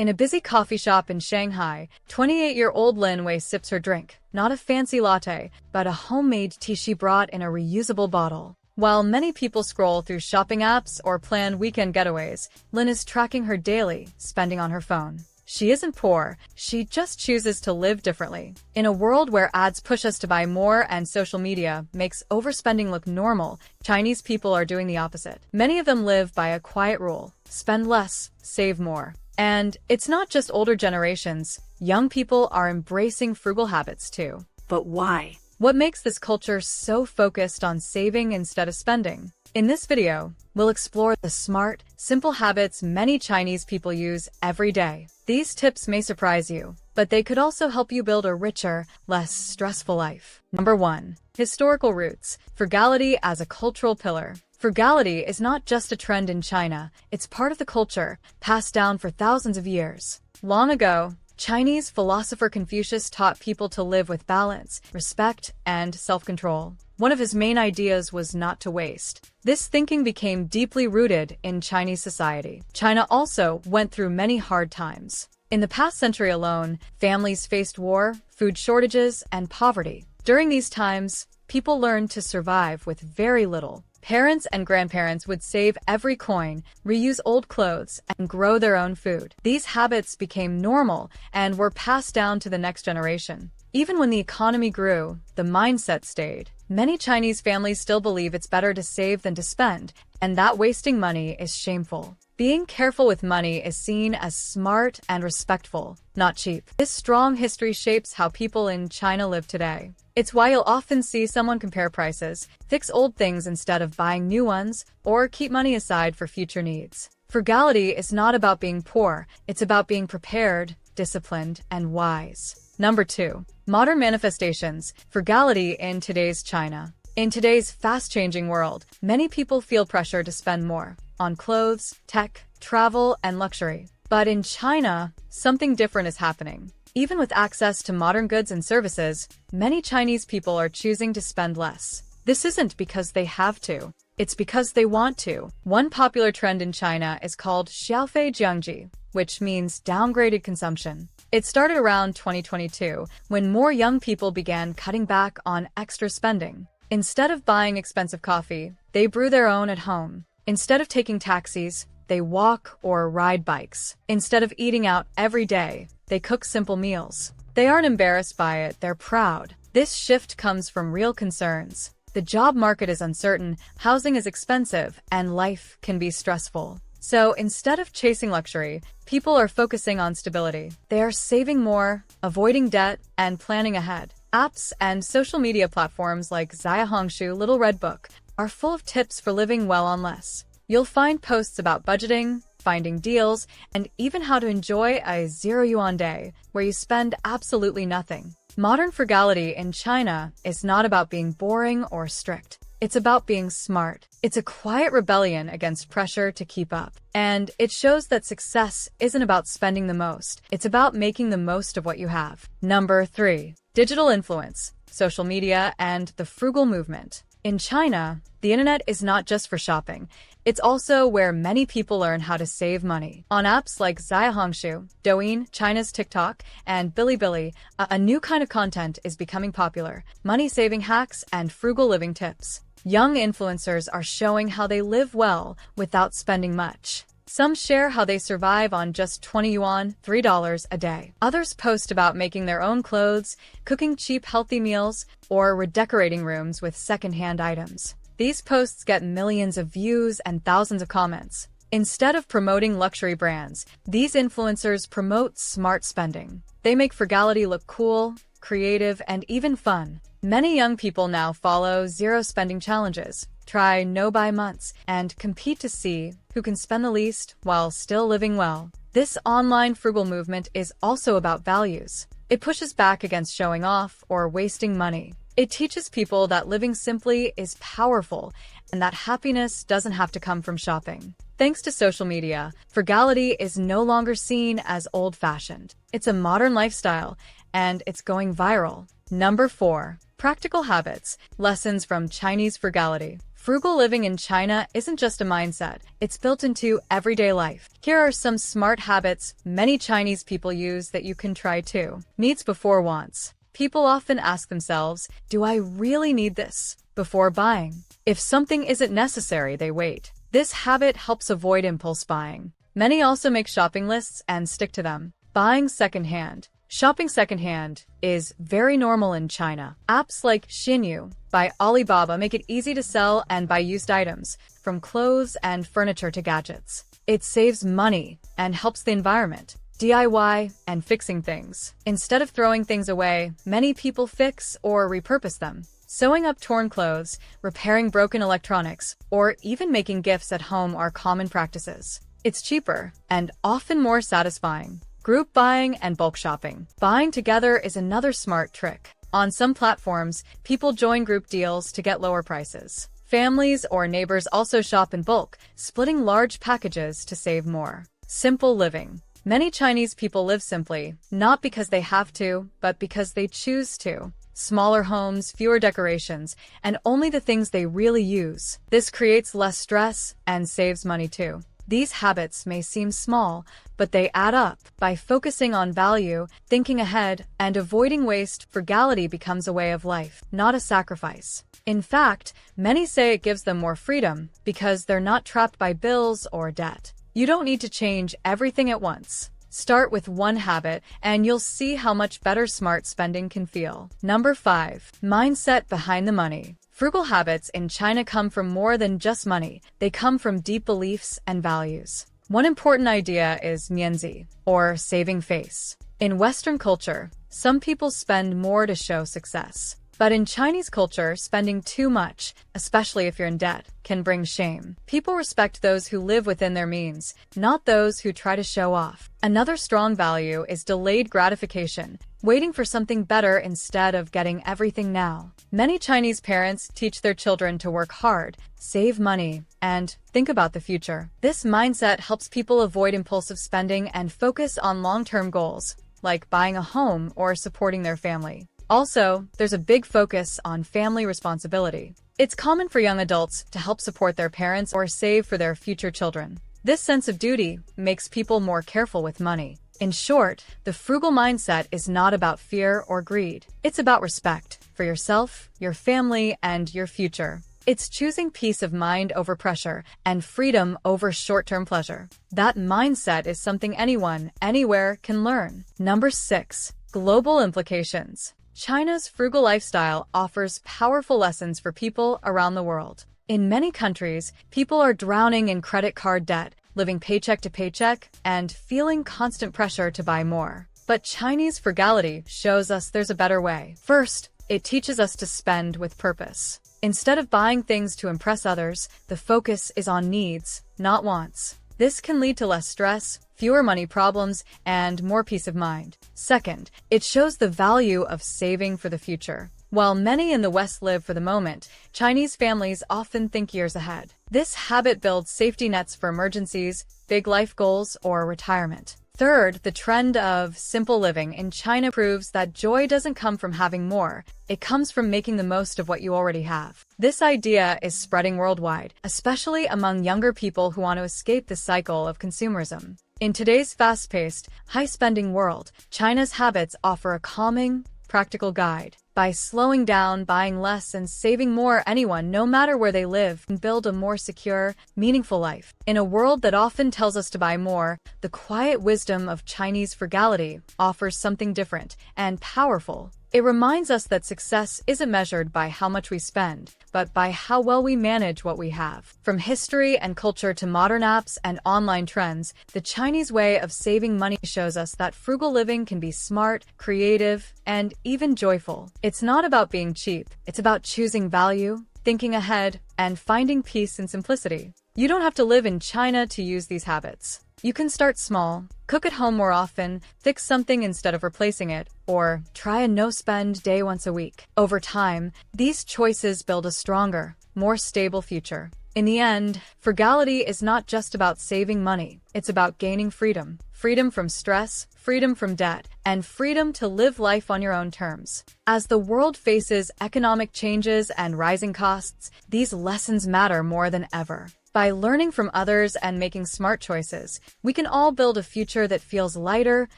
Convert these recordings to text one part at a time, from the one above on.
In a busy coffee shop in Shanghai, 28-year-old Lin Wei sips her drink, not a fancy latte, but a homemade tea she brought in a reusable bottle. While many people scroll through shopping apps or plan weekend getaways, Lin is tracking her daily spending on her phone. She isn't poor, she just chooses to live differently. In a world where ads push us to buy more and social media makes overspending look normal, Chinese people are doing the opposite. Many of them live by a quiet rule: spend less, save more. And it's not just older generations, young people are embracing frugal habits too. But why? What makes this culture so focused on saving instead of spending? In this video, we'll explore the smart, simple habits many Chinese people use every day. These tips may surprise you, but they could also help you build a richer, less stressful life. Number 1. Historical roots. Frugality as a cultural pillar. Frugality is not just a trend in China, it's part of the culture, passed down for thousands of years. Long ago, Chinese philosopher Confucius taught people to live with balance, respect, and self-control. One of his main ideas was not to waste. This thinking became deeply rooted in Chinese society. China also went through many hard times. In the past century alone, families faced war, food shortages, and poverty. During these times, people learned to survive with very little. Parents and grandparents would save every coin, reuse old clothes, and grow their own food. These habits became normal and were passed down to the next generation. Even when the economy grew, the mindset stayed. Many Chinese families still believe it's better to save than to spend, and that wasting money is shameful. Being careful with money is seen as smart and respectful, not cheap. This strong history shapes how people in China live today. It's why you'll often see someone compare prices, fix old things instead of buying new ones, or keep money aside for future needs. Frugality is not about being poor, it's about being prepared, disciplined, and wise. Number 2. Modern manifestations. Frugality in today's China. In today's fast-changing world, many people feel pressure to spend more on clothes, tech, travel, and luxury. But in China, something different is happening. Even with access to modern goods and services, many Chinese people are choosing to spend less. This isn't because they have to, it's because they want to. One popular trend in China is called xiaofei jiangji, which means downgraded consumption. It started around 2022, when more young people began cutting back on extra spending. Instead of buying expensive coffee, they brew their own at home. Instead of taking taxis, they walk or ride bikes. Instead of eating out every day, they cook simple meals. They aren't embarrassed by it, they're proud. This shift comes from real concerns. The job market is uncertain, housing is expensive, and life can be stressful. So instead of chasing luxury, people are focusing on stability. They are saving more, avoiding debt, and planning ahead. Apps and social media platforms like Xiaohongshu Little Red Book are full of tips for living well on less. You'll find posts about budgeting, finding deals, and even how to enjoy a 0 yuan day, where you spend absolutely nothing. Modern frugality in China is not about being boring or strict. It's about being smart. It's a quiet rebellion against pressure to keep up. And it shows that success isn't about spending the most. It's about making the most of what you have. Number 3. Digital influence, social media, and the frugal movement. In China, the internet is not just for shopping. It's also where many people learn how to save money. On apps like Xiaohongshu, Douyin, China's TikTok, and Bilibili, a new kind of content is becoming popular: money-saving hacks and frugal living tips. Young influencers are showing how they live well without spending much. Some share how they survive on just 20 yuan, $3 a day. Others post about making their own clothes, cooking cheap healthy meals, or redecorating rooms with second-hand items. These posts get millions of views and thousands of comments. Instead of promoting luxury brands, these influencers promote smart spending. They make frugality look cool, creative, and even fun. Many young people now follow zero-spending challenges, try no-buy months, and compete to see who can spend the least while still living well. This online frugal movement is also about values. It pushes back against showing off or wasting money. It teaches people that living simply is powerful and that happiness doesn't have to come from shopping. Thanks to social media, frugality is no longer seen as old-fashioned. It's a modern lifestyle, and it's going viral. Number 4. Practical habits. Lessons from Chinese frugality. Frugal living in China isn't just a mindset, it's built into everyday life. Here are some smart habits many Chinese people use that you can try too. Needs before wants. People often ask themselves, do I really need this? Before buying. If something isn't necessary, they wait. This habit helps avoid impulse buying. Many also make shopping lists and stick to them. Buying secondhand. Shopping secondhand is very normal in China. Apps like Xinyu by Alibaba make it easy to sell and buy used items, from clothes and furniture to gadgets. It saves money and helps the environment. DIY and fixing things. Instead of throwing things away, many people fix or repurpose them. Sewing up torn clothes, repairing broken electronics, or even making gifts at home are common practices. It's cheaper and often more satisfying. Group buying and bulk shopping. Buying together is another smart trick. On some platforms, people join group deals to get lower prices. Families or neighbors also shop in bulk, splitting large packages to save more. Simple living. Many Chinese people live simply, not because they have to, but because they choose to. Smaller homes, fewer decorations, and only the things they really use. This creates less stress and saves money too. These habits may seem small, but they add up. By focusing on value, thinking ahead, and avoiding waste, frugality becomes a way of life, not a sacrifice. In fact, many say it gives them more freedom because they're not trapped by bills or debt. You don't need to change everything at once. Start with one habit, and you'll see how much better smart spending can feel. Number 5. Mindset behind the money. Frugal habits in China come from more than just money. They come from deep beliefs and values. One important idea is mianzi, or saving face. In Western culture, some people spend more to show success. But in Chinese culture, spending too much, especially if you're in debt, can bring shame. People respect those who live within their means, not those who try to show off. Another strong value is delayed gratification, waiting for something better instead of getting everything now. Many Chinese parents teach their children to work hard, save money, and think about the future. This mindset helps people avoid impulsive spending and focus on long-term goals, like buying a home or supporting their family. Also, there's a big focus on family responsibility. It's common for young adults to help support their parents or save for their future children. This sense of duty makes people more careful with money. In short, the frugal mindset is not about fear or greed. It's about respect for yourself, your family, and your future. It's choosing peace of mind over pressure and freedom over short-term pleasure. That mindset is something anyone, anywhere can learn. Number 6. Global implications. China's frugal lifestyle offers powerful lessons for people around the world. In many countries, people are drowning in credit card debt, living paycheck to paycheck, and feeling constant pressure to buy more. But Chinese frugality shows us there's a better way. First, it teaches us to spend with purpose. Instead of buying things to impress others, the focus is on needs, not wants. This can lead to less stress, fewer money problems, and more peace of mind. Second, it shows the value of saving for the future. While many in the West live for the moment, Chinese families often think years ahead. This habit builds safety nets for emergencies, big life goals, or retirement. Third, the trend of simple living in China proves that joy doesn't come from having more. It comes from making the most of what you already have. This idea is spreading worldwide, especially among younger people who want to escape the cycle of consumerism. In today's fast-paced, high-spending world, China's habits offer a calming, practical guide. By slowing down, buying less, and saving more, anyone, no matter where they live, can build a more secure, meaningful life. In a world that often tells us to buy more, the quiet wisdom of Chinese frugality offers something different and powerful. It reminds us that success isn't measured by how much we spend, but by how well we manage what we have. From history and culture to modern apps and online trends, the Chinese way of saving money shows us that frugal living can be smart, creative, and even joyful. It's not about being cheap. It's about choosing value, thinking ahead, and finding peace in simplicity. You don't have to live in China to use these habits. You can start small, cook at home more often, fix something instead of replacing it, or try a no-spend day once a week. Over time, these choices build a stronger, more stable future. In the end, frugality is not just about saving money. It's about gaining freedom. freedom from stress, freedom from debt, and freedom to live life on your own terms. As the world faces economic changes and rising costs, these lessons matter more than ever. By learning from others and making smart choices, we can all build a future that feels lighter,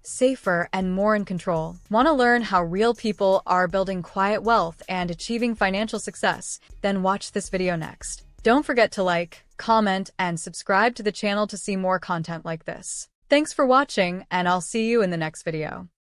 safer, and more in control. Want to learn how real people are building quiet wealth and achieving financial success? Then watch this video next. Don't forget to like, comment, and subscribe to the channel to see more content like this. Thanks for watching, and I'll see you in the next video.